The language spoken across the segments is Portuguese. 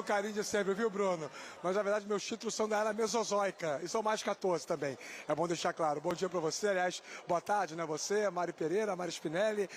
O carinho de sempre, viu, Bruno? Mas, na verdade, meus títulos são da era mesozoica e são mais 14 também. É bom deixar claro. Bom dia para você, aliás, boa tarde, né? Você, Mário Pereira, Mário Spinelli,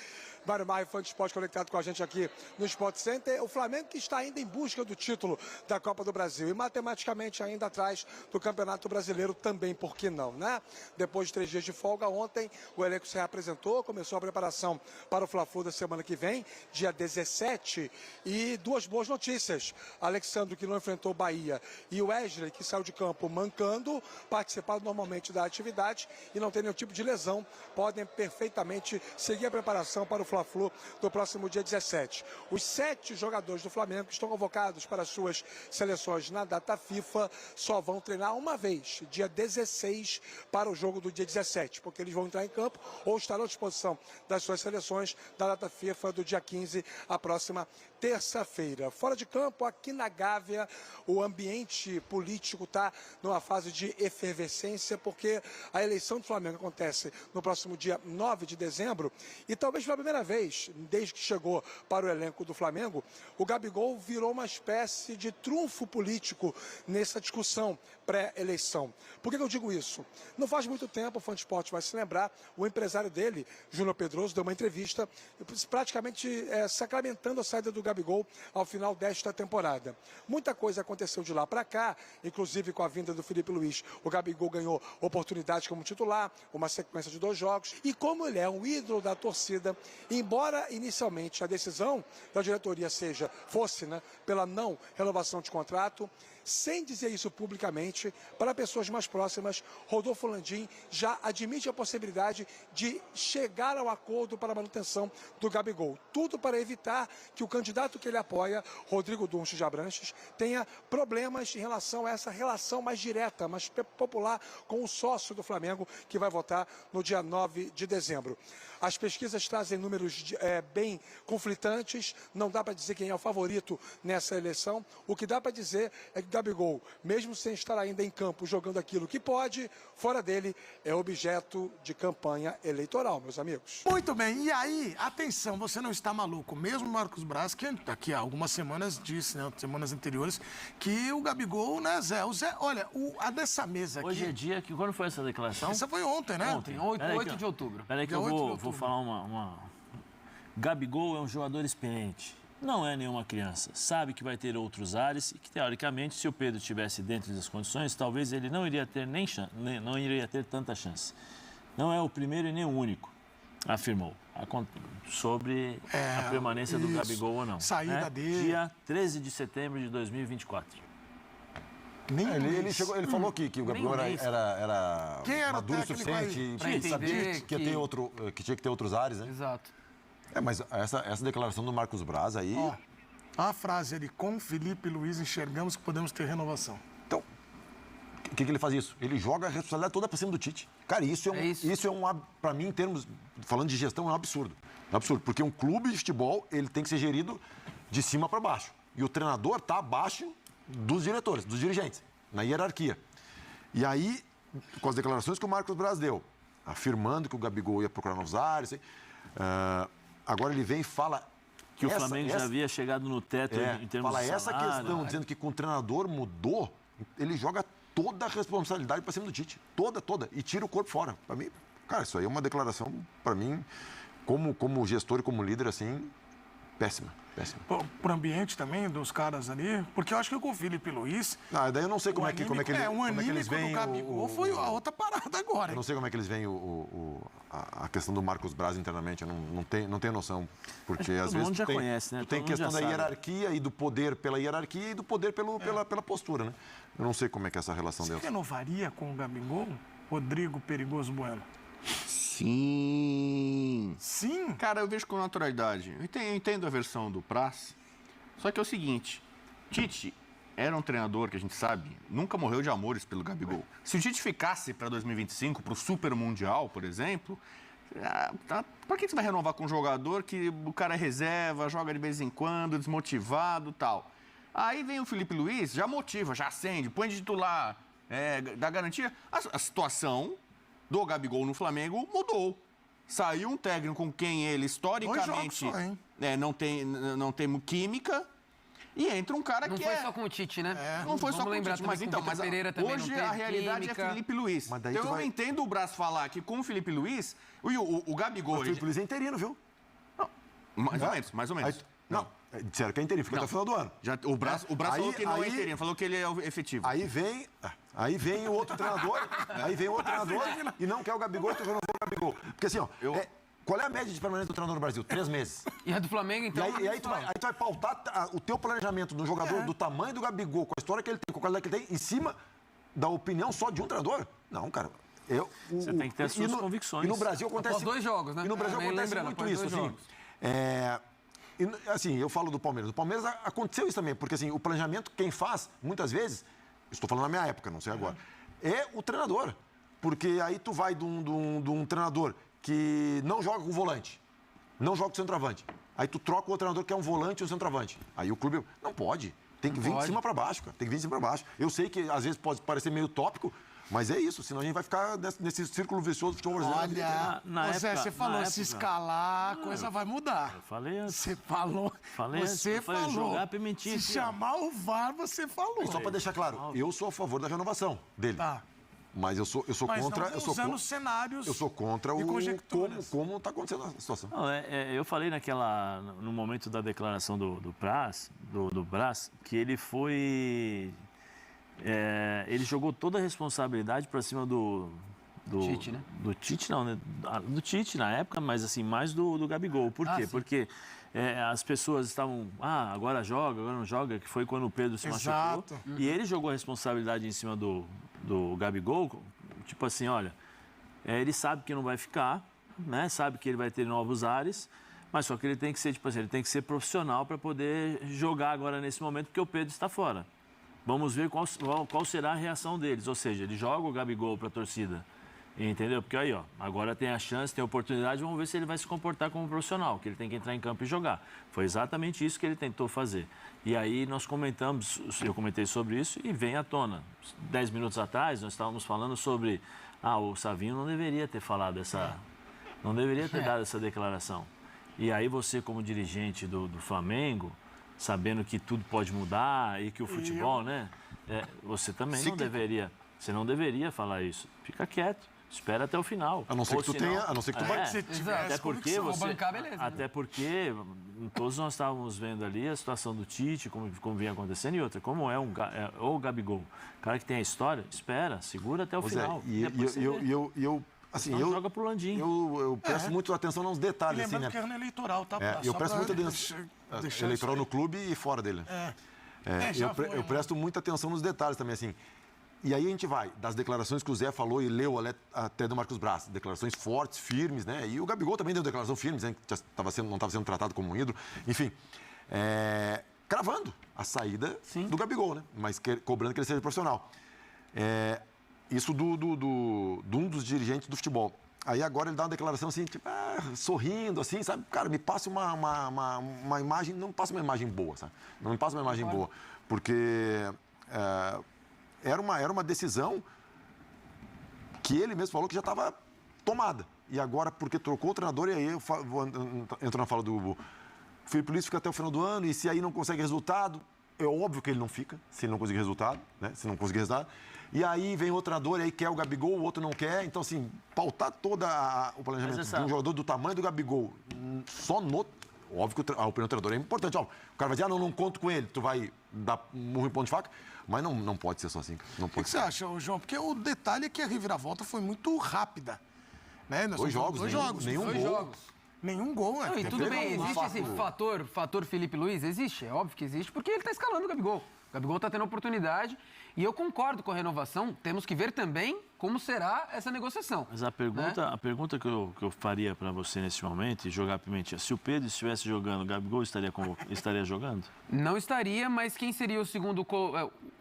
Mário Maio, fã de esporte conectado com a gente aqui no Sport Center. O Flamengo que está ainda em busca do título da Copa do Brasil e matematicamente ainda atrás do Campeonato Brasileiro também, por que não, né? Depois de 3 dias de folga, ontem o elenco se reapresentou, começou a preparação para o Fla-Flu da semana que vem, dia 17, e duas boas notícias. Alexandre, que não enfrentou o Bahia, e o Wesley, que saiu de campo mancando, participaram normalmente da atividade e não tem nenhum tipo de lesão, podem perfeitamente seguir a preparação para o Fla-Flu do próximo dia 17. Os 7 jogadores do Flamengo que estão convocados para suas seleções na data FIFA só vão treinar uma vez, dia 16, para o jogo do dia 17, porque eles vão entrar em campo ou estarão à disposição das suas seleções da data FIFA do dia 15, a próxima terça-feira. Fora de campo, aqui na Gávea, o ambiente político está numa fase de efervescência, porque a eleição do Flamengo acontece no próximo dia 9 de dezembro, e talvez pela primeira vez, desde que chegou para o elenco do Flamengo, o Gabigol virou uma espécie de trunfo político nessa discussão pré-eleição. Por que eu digo isso? Não faz muito tempo, o Fã de Esporte vai se lembrar, o empresário dele, Júnior Pedroso, deu uma entrevista praticamente sacramentando a saída do Gabigol ao final desta temporada. Muita coisa aconteceu de lá para cá, inclusive com a vinda do Felipe Luiz. O Gabigol ganhou oportunidade como titular, uma sequência de 2 jogos, e como ele é um ídolo da torcida, embora inicialmente a decisão da diretoria fosse, né, pela não renovação de contrato, sem dizer isso publicamente, para pessoas mais próximas, Rodolfo Landim já admite a possibilidade de chegar ao acordo para a manutenção do Gabigol. Tudo para evitar que o candidato que ele apoia, Rodrigo Dunches de Abranches, tenha problemas em relação a essa relação mais direta, mais popular com o sócio do Flamengo, que vai votar no dia 9 de dezembro. As pesquisas trazem números bem conflitantes, não dá para dizer quem é o favorito nessa eleição. O que dá para dizer é que Gabigol, mesmo sem estar ainda em campo jogando aquilo que pode, fora dele é objeto de campanha eleitoral, meus amigos. Muito bem, e aí, atenção, você não está maluco. Mesmo Marcos Braz, que daqui a algumas semanas disse, né, semanas anteriores, que o Gabigol, né, Zé? O Zé, olha, a dessa mesa aqui... Hoje é dia que... Quando foi essa declaração? Essa foi ontem, né? Ontem, 8 de outubro. Peraí que eu vou falar uma... Gabigol é um jogador experiente. Não é nenhuma criança. Sabe que vai ter outros ares e que, teoricamente, se o Pedro estivesse dentro das condições, talvez ele não iria ter não iria ter tanta chance. Não é o primeiro e nem o único, afirmou, sobre a permanência do Gabigol ou não. Saída dele. Dia 13 de setembro de 2024. Ele falou que o Gabigol era maduro o suficiente, sabia que tinha que ter outros ares, né? Exato. Mas essa declaração do Marcos Braz aí... Ó, a frase ali, com Felipe Luiz enxergamos que podemos ter renovação. Então, o que ele faz isso? Ele joga a responsabilidade toda pra cima do Tite. Cara, isso é um pra mim, em termos, falando de gestão, é um absurdo. É um absurdo, porque um clube de futebol, ele tem que ser gerido de cima para baixo. E o treinador tá abaixo dos diretores, dos dirigentes, na hierarquia. E aí, com as declarações que o Marcos Braz deu, afirmando que o Gabigol ia procurar novos ares, agora ele vem e fala... Que o Flamengo já havia chegado no teto em termos de salário. Essa questão, dizendo que com o treinador mudou, ele joga toda a responsabilidade para cima do Tite. Toda. E tira o corpo fora. Para mim, cara, isso aí é uma declaração, para mim, como gestor e como líder, assim, péssima. Pro ambiente também dos caras ali, porque eu acho que com o Felipe Luiz... daí eu não sei como é que eles veem do Gabigol foi a outra parada agora. Eu não sei como é que eles veem a questão do Marcos Braz internamente, eu não tenho noção. Porque às vezes todo mundo já conhece, né? Tem questão da hierarquia e do poder pela hierarquia e do poder pela postura, né? Eu não sei como é que é essa relação deles. Você renovaria com o Gabigol, Rodrigo Perigoso Bueno? Sim. Sim? Cara, eu vejo com naturalidade. Eu entendo a versão do Praz. Só que é o seguinte, Tite era um treinador que a gente sabe, nunca morreu de amores pelo Gabigol. Se o Tite ficasse para 2025, para o Super Mundial, por exemplo, para que você vai renovar com um jogador que o cara é reserva, joga de vez em quando, desmotivado e tal? Aí vem o Felipe Luiz, já motiva, já acende, põe de titular, dá garantia. A situação do Gabigol no Flamengo mudou. Saiu um técnico com quem ele historicamente não tem química. E entra um cara Não que foi só com o Tite, né? Não foi só com o lembrar Tite, mas também com o Vitor Pereira também hoje não teve a realidade química. é Felipe Luiz. Mas daí Então tu eu vai- entendo o Braz falar que com o Felipe Luiz, o Gabigol... O Felipe Luiz é interino, viu? Mais ou menos. Aí, não, disseram que é interino, fica até o final do ano. O Braz Aí- falou que não é aí- interino, falou que ele é efetivo. Aí vem o outro treinador, e não quer o Gabigol, então renovou o Gabigol. Porque assim, ó, qual é a média de permanência do treinador no Brasil? 3 meses. E a do Flamengo, então... E aí tu vai pautar o teu planejamento do jogador, do tamanho do Gabigol, com a história que ele tem, com a qualidade que ele tem, em cima da opinião só de um treinador? Não, cara. Você tem que ter as suas convicções. E no Brasil acontece... Após 2 jogos, né? E no Brasil Bem acontece lembrando, muito após isso, 2 assim. jogos. Assim, eu falo do Palmeiras. O Palmeiras aconteceu isso também, porque assim, o planejamento, quem faz, muitas vezes, estou falando na minha época, não sei agora, é o treinador. Porque aí tu vai de um treinador que não joga com volante, não joga com centroavante. Aí tu troca o outro treinador que é um volante e um centroavante. Aí o clube não pode. Tem que vir de cima para baixo, cara. Tem que vir de cima para baixo. Eu sei que às vezes pode parecer meio tópico, mas é isso, senão a gente vai ficar nesse círculo vicioso do futebol brasileiro. Olha, Na Zé, época- você falou, na se época- escalar, a coisa vai mudar. Eu falei antes. Você falou. Falei antes, Você eu falei, falou. jogar a pimentinha Se aqui, ó. chamar o VAR, você falou. E só para deixar claro, eu sou a favor da renovação dele. Tá. Mas eu sou Mas contra. não usando cenários. Eu sou contra e o conjecturas. como está acontecendo a situação. Não, eu falei no momento da declaração do Braz, que ele foi... ele jogou toda a responsabilidade para cima do Tite, né? Do Tite, não, né? Do Tite na época, mas assim, mais do Gabigol. Por quê? Sim. Porque as pessoas estavam, agora joga, agora não joga, que foi quando o Pedro se machucou. Exato. E ele jogou a responsabilidade em cima do Gabigol, tipo assim, olha, ele sabe que não vai ficar, né? Sabe que ele vai ter novos ares, mas só que ele tem que ser, tipo assim, ele tem que ser profissional para poder jogar agora nesse momento, porque o Pedro está fora. Vamos ver qual será a reação deles. Ou seja, ele joga o Gabigol para a torcida. Entendeu? Porque aí, agora tem a chance, tem a oportunidade, vamos ver se ele vai se comportar como profissional, que ele tem que entrar em campo e jogar. Foi exatamente isso que ele tentou fazer. E aí nós comentamos, eu comentei sobre isso e vem à tona. 10 minutos atrás nós estávamos falando sobre, o Savinho não deveria ter falado não deveria ter dado essa declaração. E aí você, como dirigente do Flamengo, sabendo que tudo pode mudar e que o futebol, né? Você também não deveria falar isso. Fica quieto. Espera até o final. A não ser que tu tenha, a não ser que tu vai. Se tivesse Até porque convicção, você, bancar, beleza, né? até porque todos nós estávamos vendo ali a situação do Tite, como vinha acontecendo, e outra, como é o Gabigol, cara que tem a história, espera, segura até o final. Depois você vê. Assim, Senão joga pro Landim. Eu presto muito atenção nos E detalhes, assim, lembrando né? que é ano eleitoral, tá? Eu Só presto pra muita atenção. deixar Eleitoral isso no clube e fora dele. já foi, né? Eu presto muita atenção nos detalhes também, assim. E aí a gente vai das declarações que o Zé falou e leu até do Marcos Braz. Declarações fortes, firmes, né? E o Gabigol também deu declaração firme, dizendo que não estava sendo tratado como um ídolo. Enfim, cravando a saída do Gabigol, né? Mas cobrando que ele seja profissional. Isso de um dos dirigentes do futebol. Aí agora ele dá uma declaração assim, tipo, sorrindo, assim, sabe? Cara, me passa uma imagem, não me passa uma imagem boa, sabe? Não me passa uma imagem boa. Porque era uma decisão que ele mesmo falou que já estava tomada. E agora, porque trocou o treinador, e aí entro na fala do Felipe Luiz, fica até o final do ano, e se aí não consegue resultado, é óbvio que ele não fica, se ele não conseguir resultado, né? Se não conseguir resultado. E aí vem outro treinador, e aí quer o Gabigol, o outro não quer. Então, assim, pautar todo o planejamento de um jogador do tamanho do Gabigol, só no... Óbvio que a opinião do treinador é importante. O cara vai dizer, não conto com ele, tu vai dar murro em ponto de faca. Mas não pode ser só assim. Não O pode que você acha, João? Porque o detalhe é que a reviravolta foi muito rápida. Né? Nós Dois estamos falando jogos, nenhum Dois gol. jogos. Nenhum gol, né? Não, e tudo bem, existe esse fator Felipe Luiz? Existe, é óbvio que existe, porque ele está escalando o Gabigol. O Gabigol está tendo oportunidade e eu concordo com a renovação, temos que ver também como será essa negociação. Mas a pergunta que eu faria para você nesse momento, e jogar a pimentinha, se o Pedro estivesse jogando, o Gabigol estaria jogando? Não estaria, mas quem seria o segundo...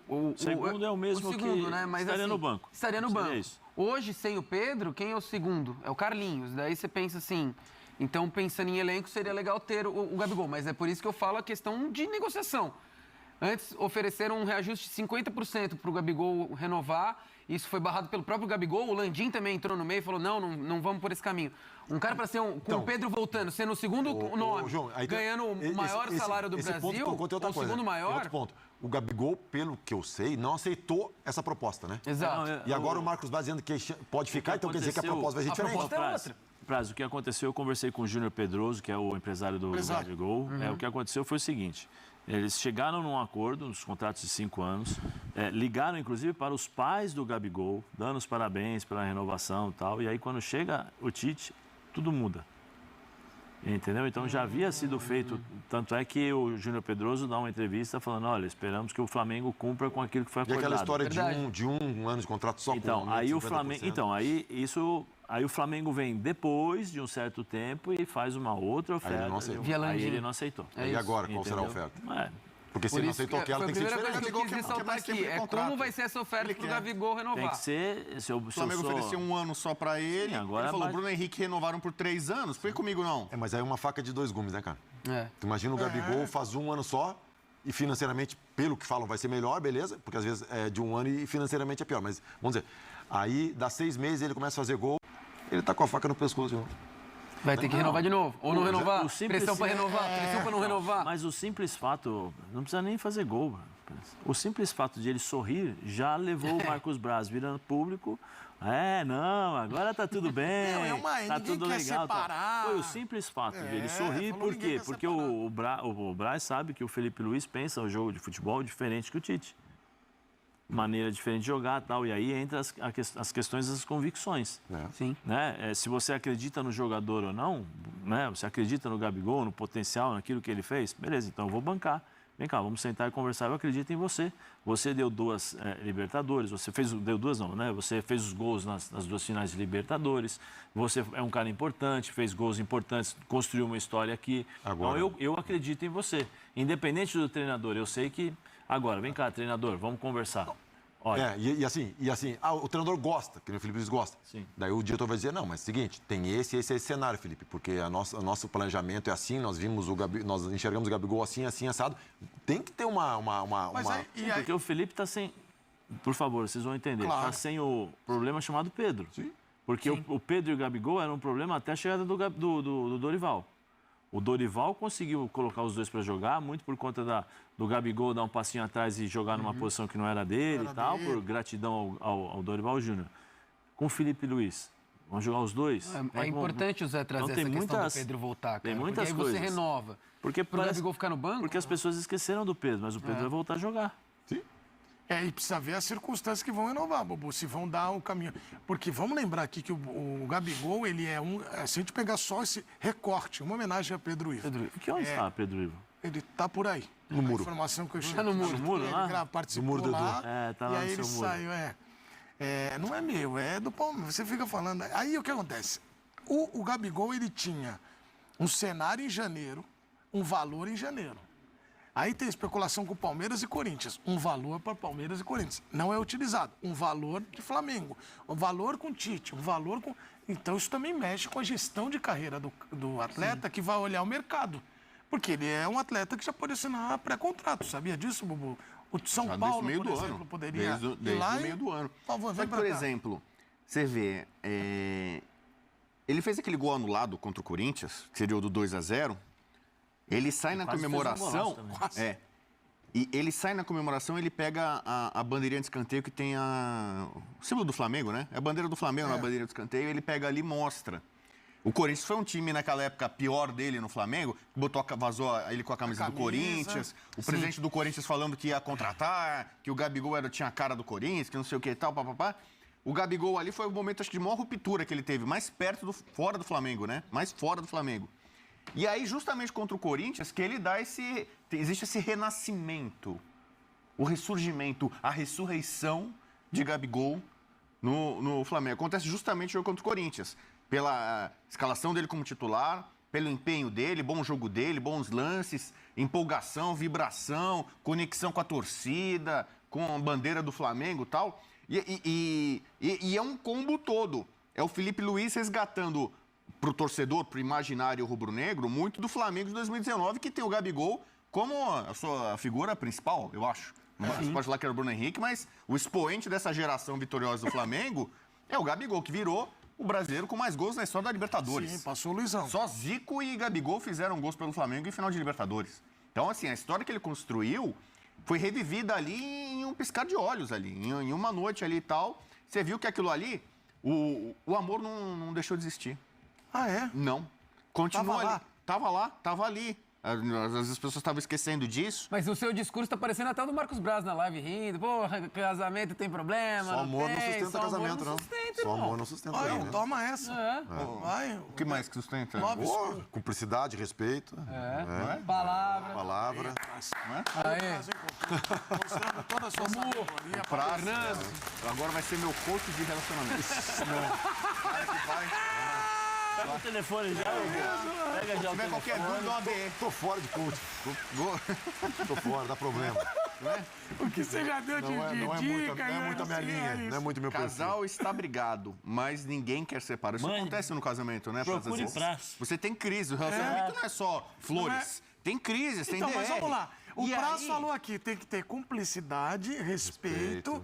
O segundo é o mesmo segundo, que né? Mas, estaria no banco. Estaria no Seria banco. isso. Hoje, sem o Pedro, quem é o segundo? É o Carlinhos. Daí você pensa assim... Então, pensando em elenco, seria legal ter o Gabigol. Mas é por isso que eu falo a questão de negociação. Antes ofereceram um reajuste de 50% para o Gabigol renovar. Isso foi barrado pelo próprio Gabigol. O Landim também entrou no meio e falou, não vamos por esse caminho. Um cara para ser com o Pedro voltando, sendo o segundo nome, João, aí ganhando o maior salário do Brasil, ponto o segundo maior. Tem outro ponto. O Gabigol, pelo que eu sei, não aceitou essa proposta, né? Exato. E agora o Marcos Braz dizendo que pode ficar, então quer dizer que a proposta vai ser diferente. A proposta é outra. Praz, o que aconteceu, eu conversei com o Júnior Pedroso, que é o empresário do Gabigol. O que aconteceu foi o seguinte, eles chegaram num acordo, nos contratos de 5 anos, ligaram inclusive para os pais do Gabigol, dando os parabéns pela renovação e tal, e aí quando chega o Tite, tudo muda. Entendeu? Então já havia sido feito, tanto é que o Júnior Pedroso dá uma entrevista falando, olha, esperamos que o Flamengo cumpra com aquilo que foi acordado. E aquela história de um ano de contrato só então, com aí o Flamengo, aí o Flamengo vem depois de um certo tempo e faz uma outra oferta. Aí ele não aceitou. E agora, qual será a oferta? Porque se Por não isso aceitou aquela, tem que ser a primeira diferente. coisa que eu quis ressaltar aqui é como vai ser essa oferta para o Gabigol renovar. Tem que ser... Se o Flamengo ofereceu 1 ano só para ele. Sim, agora ele falou, Bruno e Henrique renovaram por 3 anos. Foi comigo, não. Mas aí é uma faca de 2 gumes, né, cara? Tu imagina o É. Gabigol faz 1 ano só e financeiramente, pelo que falam, vai ser melhor, beleza? Porque às vezes é de 1 ano e financeiramente é pior. Mas, vamos dizer, aí dá 6 meses ele começa a fazer gol, ele tá com a faca no pescoço, João. Vai ter que renovar de novo. Ou não renovar. Simples, Pressão para renovar, pressão para não renovar. Mas o simples fato, não precisa nem fazer gol. O simples fato de ele sorrir já levou o Marcos Braz virando público. Não, agora tá tudo bem. Tá tudo legal. Tá. Foi o simples fato de ele sorrir. Por quê? Porque o Braz sabe que o Felipe Luiz pensa o jogo de futebol diferente que o Tite. Maneira diferente de jogar e tal. E aí entra as questões das convicções. Sim. Né? Se você acredita no jogador ou não, né? Você acredita no Gabigol, no potencial, naquilo que ele fez, beleza, então eu vou bancar. Vem cá, vamos sentar e conversar, eu acredito em você. Você deu 2 Libertadores, deu 2 não, né? Você fez os gols nas 2 finais de Libertadores, você é um cara importante, fez gols importantes, construiu uma história aqui. Agora... Então eu acredito em você. Independente do treinador, eu sei que... Agora, vem cá, treinador, vamos conversar. Olha. E assim, o treinador gosta, que o Felipe Luiz gosta. Sim. Daí o diretor vai dizer, não, mas é o seguinte, tem esse cenário, Felipe, porque o nosso planejamento é assim, nós enxergamos o Gabigol assim, assado. Tem que ter Porque o Felipe está sem... Por favor, vocês vão entender. Está sem o problema chamado Pedro. Sim. Porque o Pedro e o Gabigol eram um problema até a chegada do Dorival. O Dorival conseguiu colocar os dois para jogar, muito por conta do Gabigol dar um passinho atrás e jogar numa posição que não era dele e tal, por gratidão ao Dorival Júnior. Com o Felipe Luiz, vamos jogar os dois? É importante o Zé trazer essa questão do Pedro voltar, cara. Tem muitas porque aí coisas. você renova. Porque pro Gabigol ficar no banco? Porque as pessoas esqueceram do Pedro, mas o Pedro vai voltar a jogar. Sim. E precisa ver as circunstâncias que vão renovar, Bobo, se vão dar um caminho. Porque vamos lembrar aqui que o Gabigol, ele é se a gente pegar só esse recorte, uma homenagem a Pedro Ivo. Que onde está Pedro Ivo? Ele tá por aí. No muro. A informação que eu cheguei. Tá no muro. No muro, lá? Ele participou no muro lá. Tá lá e aí no ele seu muro. saiu, não é meu, é do Palmeiras. Você fica falando. Aí o que acontece? O Gabigol, ele tinha um cenário em janeiro, um valor em janeiro. Aí tem especulação com Palmeiras e Corinthians. Um valor para Palmeiras e Corinthians. Não é utilizado. Um valor de Flamengo. Um valor com Tite. Um valor com... Então isso também mexe com a gestão de carreira do atleta que vai olhar o mercado. Porque ele é um atleta que já pode assinar pré-contrato. Sabia disso, Bubu? O de São Paulo, por exemplo, poderia desde ir lá o meio do ano. Por favor, vem por exemplo, você vê... Ele fez aquele gol anulado contra o Corinthians, que seria o do 2-0. Ele sai na comemoração. E ele sai na comemoração, ele pega a bandeirinha de escanteio que tem o símbolo do Flamengo, né? É a bandeira do Flamengo na bandeira de escanteio, ele pega ali e mostra. O Corinthians foi um time naquela época pior dele no Flamengo, vazou ele com a camisa do Corinthians, o presidente do Corinthians falando que ia contratar, que o Gabigol tinha a cara do Corinthians, que não sei o que e tal, papapá. O Gabigol ali foi o momento, acho que, de maior ruptura que ele teve, mais perto fora do Flamengo, né? Mais fora do Flamengo. E aí, justamente contra o Corinthians, que ele dá existe esse renascimento, o ressurgimento, a ressurreição de Gabigol no Flamengo. Acontece justamente no jogo contra o Corinthians. Pela escalação dele como titular, pelo empenho dele, bom jogo dele, bons lances, empolgação, vibração, conexão com a torcida, com a bandeira do Flamengo e tal. E é um combo todo. É o Felipe Luiz resgatando pro torcedor, pro imaginário rubro-negro, muito do Flamengo de 2019, que tem o Gabigol como a sua figura principal, eu acho. Você pode falar que era o Bruno Henrique, mas o expoente dessa geração vitoriosa do Flamengo é o Gabigol, que virou o brasileiro com mais gols na história da Libertadores. Sim, passou o Luizão. Só Zico e Gabigol fizeram gols pelo Flamengo em final de Libertadores. Então, assim, a história que ele construiu foi revivida ali em um piscar de olhos ali, em uma noite ali e tal. Você viu que aquilo ali, o amor não deixou de existir. Ah, é? Não. Continua Tava lá? ali. Tava lá, tava ali. Às vezes as pessoas estavam esquecendo disso. Mas o seu discurso tá parecendo até o do Marcos Braz na live rindo. Porra, casamento tem problema. Só amor não tem, sustenta só amor casamento, não. sustenta, Só irmão. amor não sustenta Olha, casamento. toma essa. Vai. O que mais que sustenta? Boa, cumplicidade, respeito. Palavra. Palavra. Aí. Mostrando toda a sua sabedoria. Praça. Agora vai ser meu coach de relacionamento. Cara que vai. Pega o telefone já, Hugo. Pega já Se o tiver qualquer telefone. dúvida, dá uma DM. Tô fora de coach. Tô fora, dá problema. O que você já deu de Não é dica, muito a minha linha, não é muito meu perfil. Casal está brigado, mas ninguém quer separar. Isso Mãe, acontece no casamento, né? procure Às vezes. prazo. Você tem crise. O relacionamento não é só flores. Tem crises, tem Então, DR. mas vamos lá. O E Praz aí- falou aqui, tem que ter cumplicidade, respeito,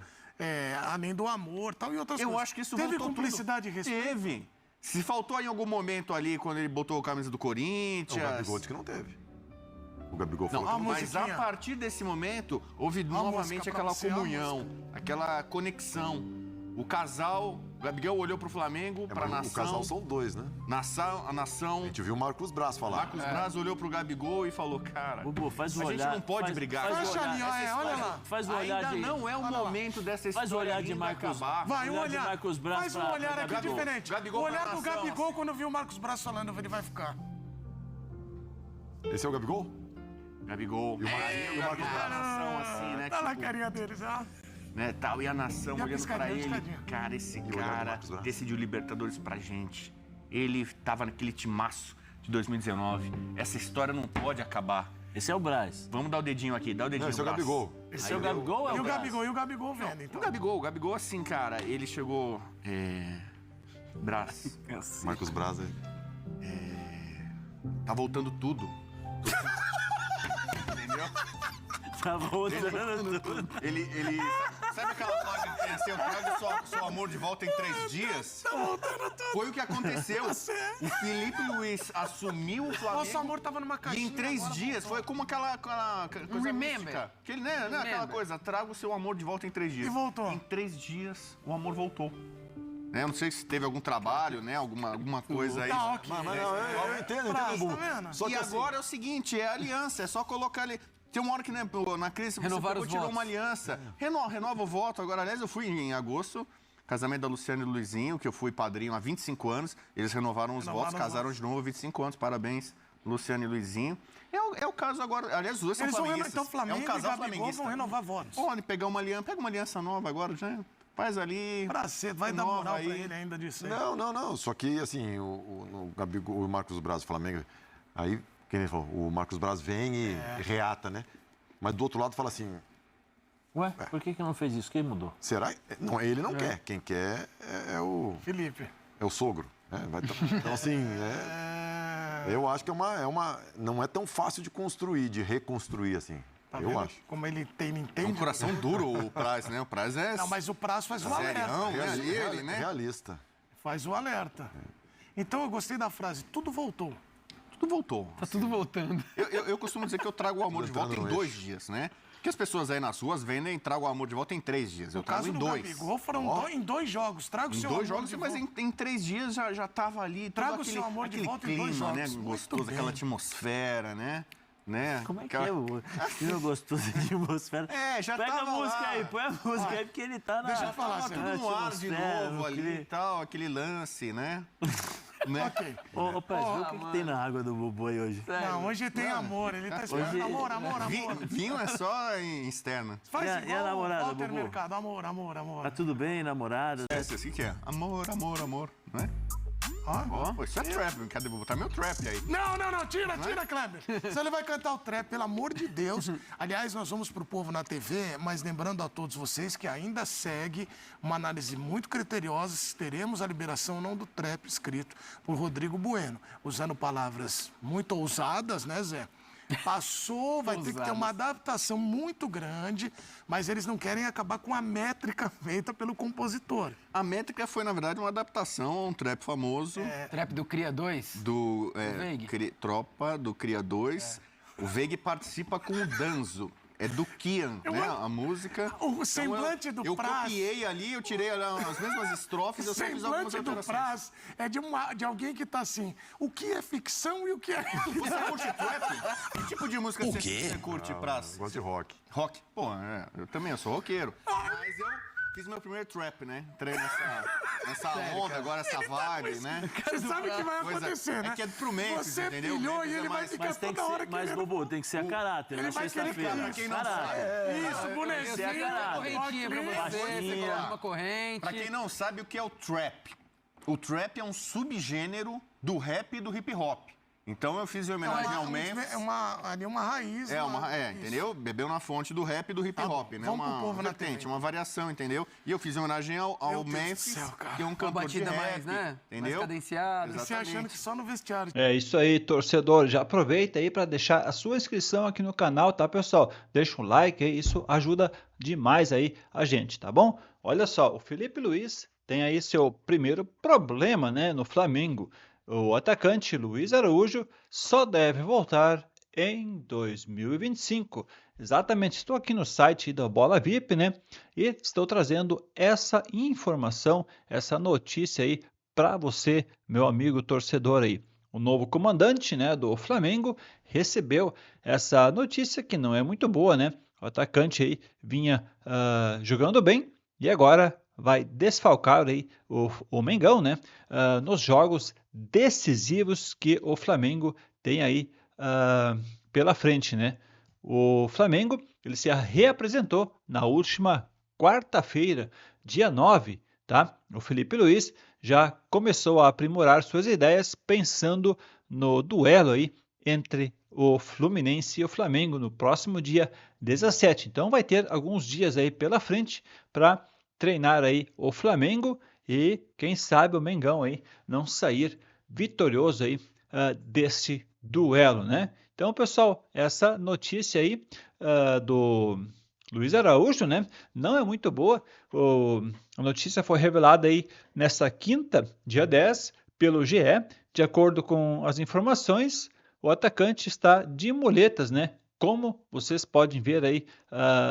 além do amor tal, e outras Eu coisas. acho que isso Teve voltou cumplicidade e tudo. respeito? Teve. Se faltou em algum momento ali, quando ele botou a camisa do O Corinthians... Gabigol disse que não teve. O Gabigol Não, falou que não mas musiquinha. a partir desse momento, houve novamente música pra aquela você, a comunhão, aquela conexão. O casal, o Gabigol olhou pro Flamengo, pra mas nação. o casal são dois, né? A nação. A gente viu o Marcos Braz falar. Marcos Braz olhou pro Gabigol e falou, cara, Hugo, faz o a olhar. gente não pode brigar. Faz o Fecha olhar. ali, olha lá. Faz o olhar Ainda de... não é o momento dessa história Faz o olhar de linda Marcos. acabar. Vai, um olhar de olhar. Marcos Braz Faz um pra- olhar pra aqui Gabigol. diferente. Gabigol O olhar pra do nação, Gabigol, assim. quando viu o Marcos Braz falando, ele vai ficar. Esse é o Gabigol? Gabigol. E o Marcos Braz. A nação, assim, né? Tá na tipo, carinha deles, ó. né, tal, e a nação E a olhando pra piscadinha, ele. piscadinha. Cara, esse olhar do cara Marcos Braz. decidiu Libertadores pra gente. Ele tava naquele timaço de 2019. Essa história não pode acabar. Esse é o Braz. Vamos dar o dedinho aqui, dá o dedinho Não, esse é o no braço. Gabigol. Esse é o Gabigol ou é E o o Braz? Gabigol vendo, então. O Gabigol, assim, cara, ele chegou... Brás, Marcos Braz aí. tá voltando tudo. Entendeu? Tá voltando tudo. Ele... Sabe aquela placa que tem assim, eu trago seu amor de volta em 3 dias? Tá voltando tudo. Foi o que aconteceu. O Felipe Luiz assumiu o Flamengo. Nosso amor tava numa E caixinha. em 3 agora dias, foi como aquela coisa remember. mística. Aquele, né, aquela Remember. coisa, traga o seu amor de volta em 3 dias. E voltou. Em 3 dias, o amor voltou. Né, eu não sei se teve algum trabalho, né, alguma coisa aí. Tá, ok. Mas não, eu entendo, Braz, Bubu. tá vendo? Só E que assim, agora é o seguinte, é aliança, é só colocar ali. Tem uma hora que, né, na crise, você Renovar pegou, os tirou votos. uma aliança. Renova o voto. Agora, aliás, eu fui em agosto, casamento da Luciana e do Luizinho, que eu fui padrinho há 25 anos. Eles renovaram os votos, casaram de novo, 25 anos. Parabéns, Luciano e Luizinho. É o caso agora, aliás, os dois são Eles vão flamenguistas. então Flamengo é um e casal Gabigol flamenguista. vão renovar votos. Pode pegar uma aliança, pega uma aliança nova agora, já faz ali. Pra ser, vai dar renova moral aí. pra ele ainda disso aí. Não. Só que, assim, o Gabigol, o Marcos Braz do Flamengo, aí, quem ele falou, o Marcos Braz vem e reata, né? Mas do outro lado fala assim, Ué, por que não fez isso? Quem mudou? será? Não, ele não quer. Quem quer é Felipe. o sogro. Né? Então, assim, eu acho que não é tão fácil de construir, de reconstruir, assim. Tá eu vendo acho. como ele tem, É um entende? coração duro o Praz, né? O Praz é Não, mas o Praz faz o serião, alerta. né? Ali ele, né? Realista. Faz o alerta. Então eu gostei da frase, tudo voltou. Tudo voltou. Tá tudo voltando. Eu costumo dizer que eu trago o amor de volta em Entrando no 2 dias, né? Porque as pessoas aí nas ruas vendem, trago o amor de volta em 3 dias. Eu No trago caso em do 2. Gabigol foram em 2 jogos. Traga o Em seu 2 amor jogos, de mas volta. em 3 dias já tava ali. Traga todo o seu amor de aquele volta em clima, 2 jogos. né? Muito Gostoso, bem. aquela atmosfera, né? Como é que Aquela- é o clima gostoso de atmosfera? É, já Pega tava a música lá. aí, põe a música aí, porque ele tá na... Deixa eu falar, Tava Sérgio. tudo no ar de atmosfera, novo no ali clima. e tal, aquele lance, né? Né? Ok. Ô, Paz, vê o que tem na água do Bubu aí hoje. Não, hoje tem amor. Ele tá esperando Hoje- amor. Vinho é só em externa. Faz E a igual namorada, Walter Bubu? Mercado. Amor. Tá tudo bem, namorada? Esse que é? Amor, não é? Ó. Pô, isso é trap, cadê? Vou botar meu trap aí. Não, tira, Kleber. Se ele vai cantar o trap, pelo amor de Deus. Aliás, nós vamos pro Povo na TV, mas lembrando a todos vocês que ainda segue uma análise muito criteriosa se teremos a liberação ou não do trap escrito por Rodrigo Bueno, usando palavras muito ousadas, né, Zé? Passou, vai ter que ter uma adaptação muito grande, mas eles não querem acabar com a métrica feita pelo compositor. A métrica foi, na verdade, uma adaptação a um trap famoso. Trap do Cria 2? Do Veig. Tropa, do Cria 2. O Veig participa com o Danzo. É do Kian, né? A música. O semblante do eu Praz. copiei ali, eu tirei as mesmas estrofes, eu só fiz algumas semblante do alterações. Praz é de alguém que tá assim, o que é ficção e o que é... Você curte trap? Que tipo de música você curte, Praz? Gosto de rock. Rock? Pô, eu também, eu sou roqueiro. Mas eu fiz meu primeiro trap, né? Entrei nessa onda, agora essa vibe, né? Você sabe o que vai Pois é. acontecer, né? É que é pro Memphis, Você entendeu? pilhou Memphis e é ele vai mais- ficar Mas tem que toda hora ser, mas, querendo... Bobo, tem que ser a caráter, Ele na vai querer sexta-feira. pra quem não Caráter. Isso, bonezinho. Você é Uma caráter. correntinha pra você, você coloca uma corrente. Pra quem não sabe o que é o trap. O trap é um subgênero do rap e do hip hop. Então eu fiz em homenagem ao Memphis. Ali uma raiz. Entendeu? Bebeu na fonte do rap e do hip hop, né? vamos pro povo na vertente, TV. uma variação, entendeu? E eu fiz em homenagem ao Deus do Memphis, céu, cara. que é um Uma cantor de batida rap, mais, né? Mais entendeu? cadenciada. Você achando que só no vestiário. É isso aí, torcedor. Já aproveita aí para deixar a sua inscrição aqui no canal, tá, pessoal? Deixa um like aí, isso ajuda demais aí a gente, tá bom? Olha só, o Felipe Luiz tem aí seu primeiro problema, né, no Flamengo. O atacante Luiz Araújo só deve voltar em 2025. Exatamente, estou aqui no site da Bola VIP, né? E estou trazendo essa informação, essa notícia aí para você, meu amigo torcedor aí. O novo comandante, né, do Flamengo recebeu essa notícia que não é muito boa, né? O atacante aí vinha jogando bem e agora vai desfalcar aí o Mengão, né? Nos jogos decisivos que o Flamengo tem aí pela frente, né? O Flamengo ele se reapresentou na última quarta-feira, dia 9, tá? O Felipe Luiz já começou a aprimorar suas ideias pensando no duelo aí entre o Fluminense e o Flamengo no próximo dia 17. Então vai ter alguns dias aí pela frente para treinar aí o Flamengo e quem sabe o Mengão aí não sair vitorioso aí desse duelo, né? Então, pessoal, essa notícia aí do Luiz Araújo, né, não é muito boa. A notícia foi revelada aí nesta quinta, dia 10, pelo GE. De acordo com as informações, o atacante está de muletas, né? Como vocês podem ver aí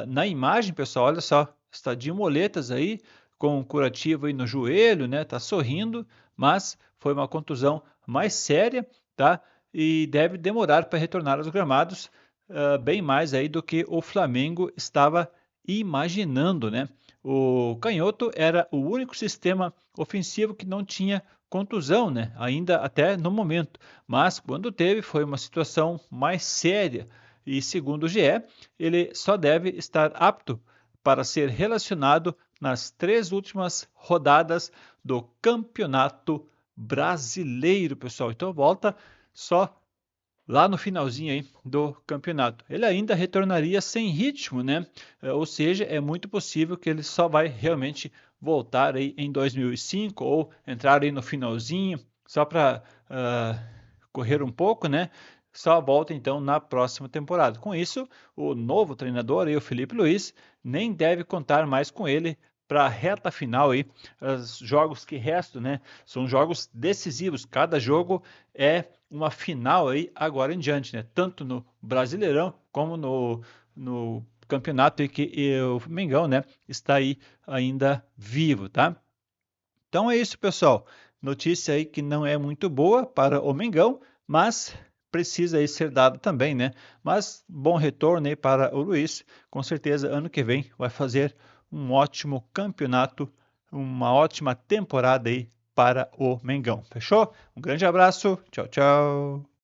na imagem, pessoal, olha só, está de muletas aí, com curativo aí no joelho, né? Tá sorrindo, mas foi uma contusão mais séria, tá? E deve demorar para retornar aos gramados bem mais aí do que o Flamengo estava imaginando, né? O canhoto era o único sistema ofensivo que não tinha contusão, né? Ainda até no momento, mas quando teve foi uma situação mais séria e segundo o GE, ele só deve estar apto para ser relacionado nas 3 últimas rodadas do Campeonato Brasileiro, pessoal. Então volta só lá no finalzinho aí do campeonato. Ele ainda retornaria sem ritmo, né? Ou seja, é muito possível que ele só vai realmente voltar aí em 2005 ou entrar aí no finalzinho só para correr um pouco, né? Só volta então na próxima temporada. Com isso, o novo treinador, aí, o Felipe Luiz, nem deve contar mais com ele para a reta final aí. Os jogos que restam, né, são jogos decisivos. Cada jogo é uma final aí agora em diante, né? Tanto no Brasileirão como no campeonato aí que o Mengão, né, está aí ainda vivo, tá? Então é isso, pessoal. Notícia aí que não é muito boa para o Mengão, mas precisa aí ser dado também, né? Mas bom retorno aí para o Luiz. Com certeza ano que vem vai fazer um ótimo campeonato, uma ótima temporada aí para o Mengão. Fechou? Um grande abraço. Tchau, tchau.